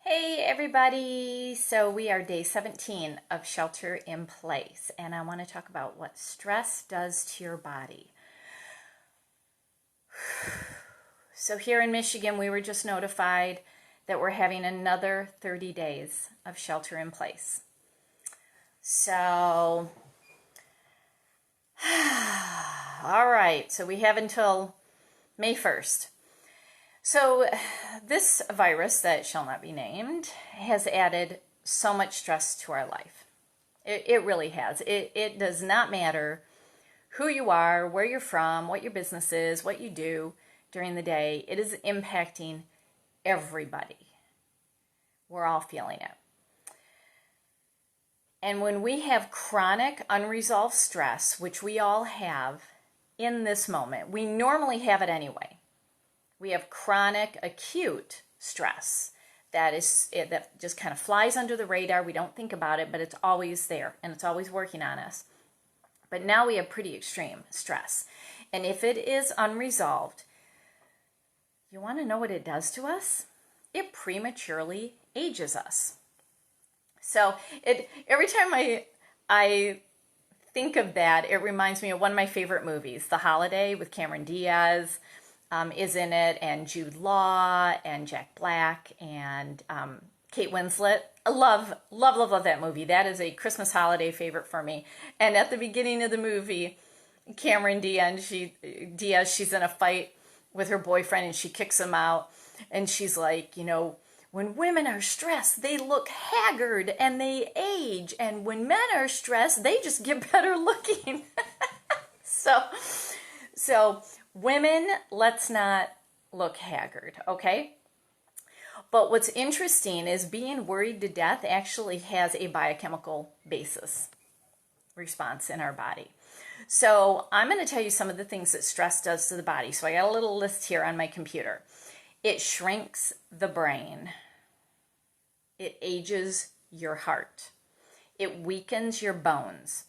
Hey everybody! So we are day 17 of Shelter in Place, and I want to talk about what stress does to your body. So here in Michigan, we were just notified that we're having another 30 days of shelter in place. So, all right, so we have until May 1st. So this virus that shall not be named has added so much stress to our life. It really has. It does not matter who you are, where you're from, what your business is, what you do during the day. It is impacting everybody. We're all feeling it. And when we have chronic unresolved stress, which we all have in this moment, we normally have it anyway. We have chronic acute stress that just kind of flies under the radar. We don't think about it, but it's always there and it's always working on us. But now we have pretty extreme stress. And if it is unresolved, you want to know what it does to us? It prematurely ages us. So every time I think of that, it reminds me of one of my favorite movies, The Holiday, with Cameron Diaz. Is in it, and Jude Law, and Jack Black, and Kate Winslet. I love that movie. That is a Christmas holiday favorite for me. And at the beginning of the movie, Cameron Diaz, she's in a fight with her boyfriend, and she kicks him out, and she's like, when women are stressed, they look haggard, and they age, and when men are stressed, they just get better looking. So women, let's not look haggard, okay? But what's interesting is being worried to death actually has a biochemical basis response in our body. So I'm going to tell you some of the things that stress does to the body. So I got a little list here on my computer. It shrinks the brain. It ages your heart. It weakens your bones.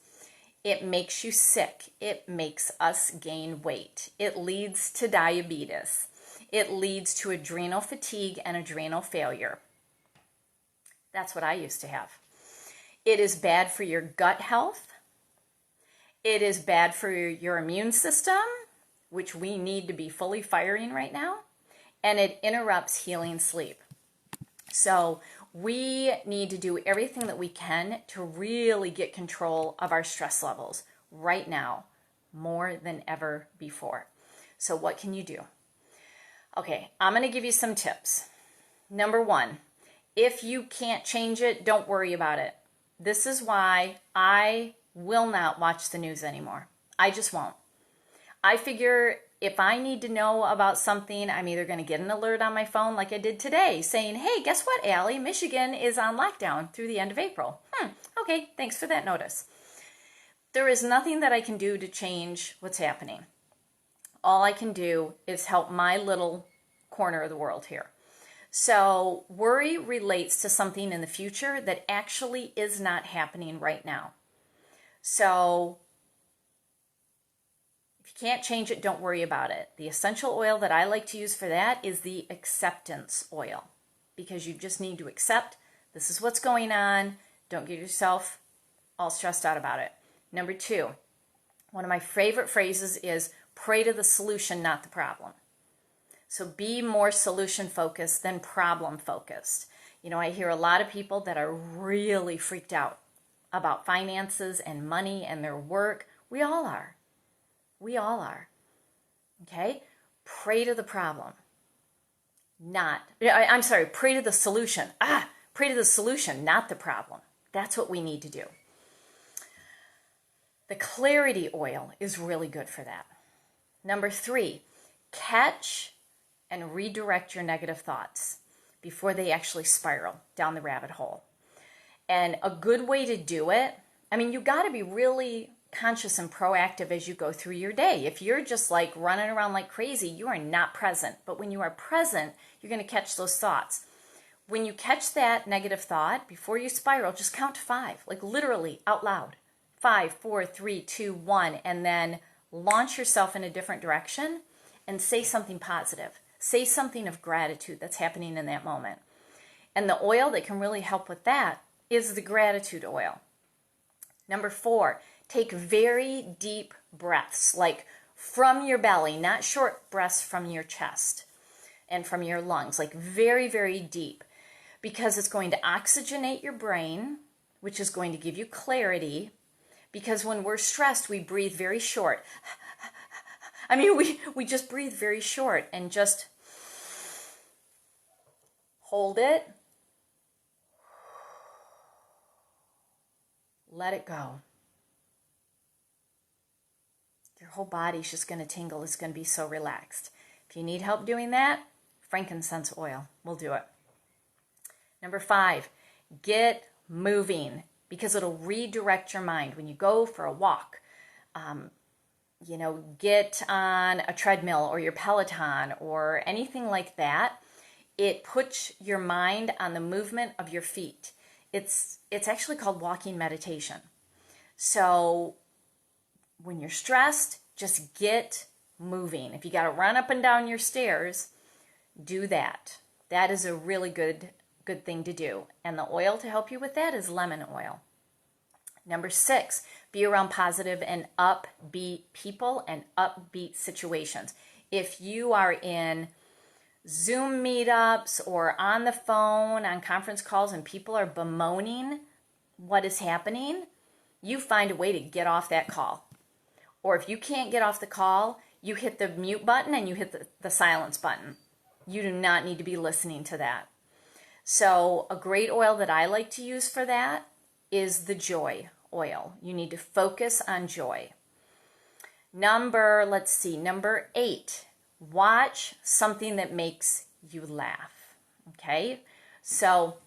It makes you sick. It makes us gain weight. It leads to diabetes. It leads to adrenal fatigue and adrenal failure. That's what I used to have. It is bad for your gut health. It is bad for your immune system, which we need to be fully firing right now. And it interrupts healing sleep. So we need to do everything that we can to really get control of our stress levels right now, more than ever before. So what can you do? Okay, I'm going to give you some tips. Number one, if you can't change it, don't worry about it. This is why I will not watch the news anymore. I just won't. I figure if I need to know about something, I'm either going to get an alert on my phone like I did today saying, hey, guess what, Allie? Michigan is on lockdown through the end of April. Okay, thanks for that notice. There is nothing that I can do to change what's happening. All I can do is help my little corner of the world here. So worry relates to something in the future that actually is not happening right now. So if you can't change it, don't worry about it. The essential oil that I like to use for that is the acceptance oil, because you just need to accept this is what's going on. Don't get yourself all stressed out about it. Number two, one of my favorite phrases is pray to the solution, not the problem. So be more solution focused than problem focused. I hear a lot of people that are really freaked out about finances and money and their work. We all are. We all are. Okay? Pray to the problem. Pray to the solution. Pray to the solution, not the problem. That's what we need to do. The clarity oil is really good for that. Number three, catch and redirect your negative thoughts before they actually spiral down the rabbit hole. And a good way to do it, you got to be really conscious and proactive as you go through your day. If you're just like running around like crazy, you are not present. But when you are present, you're going to catch those thoughts. When you catch that negative thought, before you spiral, just count to 5, like literally out loud. 5, 4, 3, 2, 1, and then launch yourself in a different direction and say something positive. Say something of gratitude that's happening in that moment. And the oil that can really help with that is the gratitude oil. Number 4, take very deep breaths, like from your belly, not short breaths from your chest and from your lungs, like very, very deep, because it's going to oxygenate your brain, which is going to give you clarity, because when we're stressed, we breathe very short. I mean, we just breathe very short and just hold it. Let it go. Your whole body's just going to tingle. It's going to be so relaxed. If you need help doing that, frankincense oil will do it. Number 5, get moving, because it'll redirect your mind. When you go for a walk, get on a treadmill or your Peloton or anything like that. It puts your mind on the movement of your feet. It's actually called walking meditation. So when you're stressed, just get moving. If you got to run up and down your stairs, do that. That is a really good thing to do. And the oil to help you with that is lemon oil. Number 6, be around positive and upbeat people and upbeat situations. If you are in Zoom meetups or on the phone, on conference calls, and people are bemoaning what is happening, you find a way to get off that call. Or if you can't get off the call, you hit the mute button and you hit the silence button. You do not need to be listening to that. So a great oil that I like to use for that is the joy oil. You need to focus on joy. Number 8, watch something that makes you laugh. Okay? So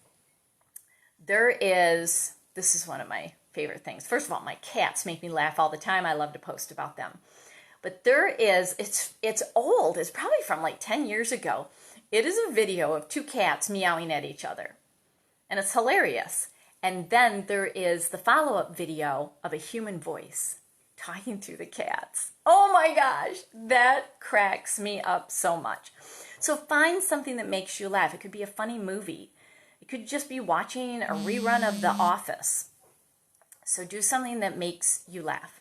this is one of my favorite things. First of all, my cats make me laugh all the time. I love to post about them. But it's old. It's probably from like 10 years ago. It is a video of 2 cats meowing at each other. And it's hilarious. And then there is the follow-up video of a human voice talking to the cats. Oh my gosh, that cracks me up so much. So find something that makes you laugh. It could be a funny movie. It could just be watching a rerun of The Office. So do something that makes you laugh.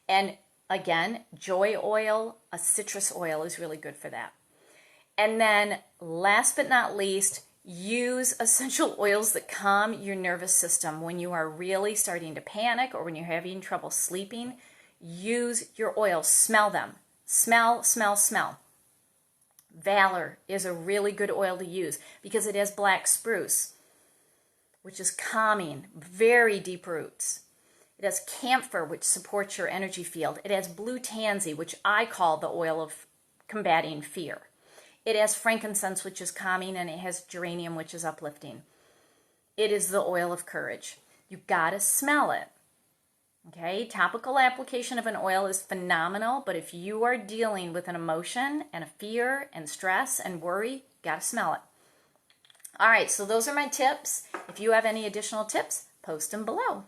And again, joy oil, a citrus oil is really good for that. And then last but not least, use essential oils that calm your nervous system. When you are really starting to panic or when you're having trouble sleeping, use your oils. Smell them. Smell, smell, smell. Valor is a really good oil to use because it has black spruce, which is calming, very deep roots. It has camphor, which supports your energy field. It has blue tansy, which I call the oil of combating fear. It has frankincense, which is calming, and it has geranium, which is uplifting. It is the oil of courage. You gotta smell it. Okay, topical application of an oil is phenomenal, but if you are dealing with an emotion and a fear and stress and worry, you gotta smell it. All right, so those are my tips. If you have any additional tips, post them below.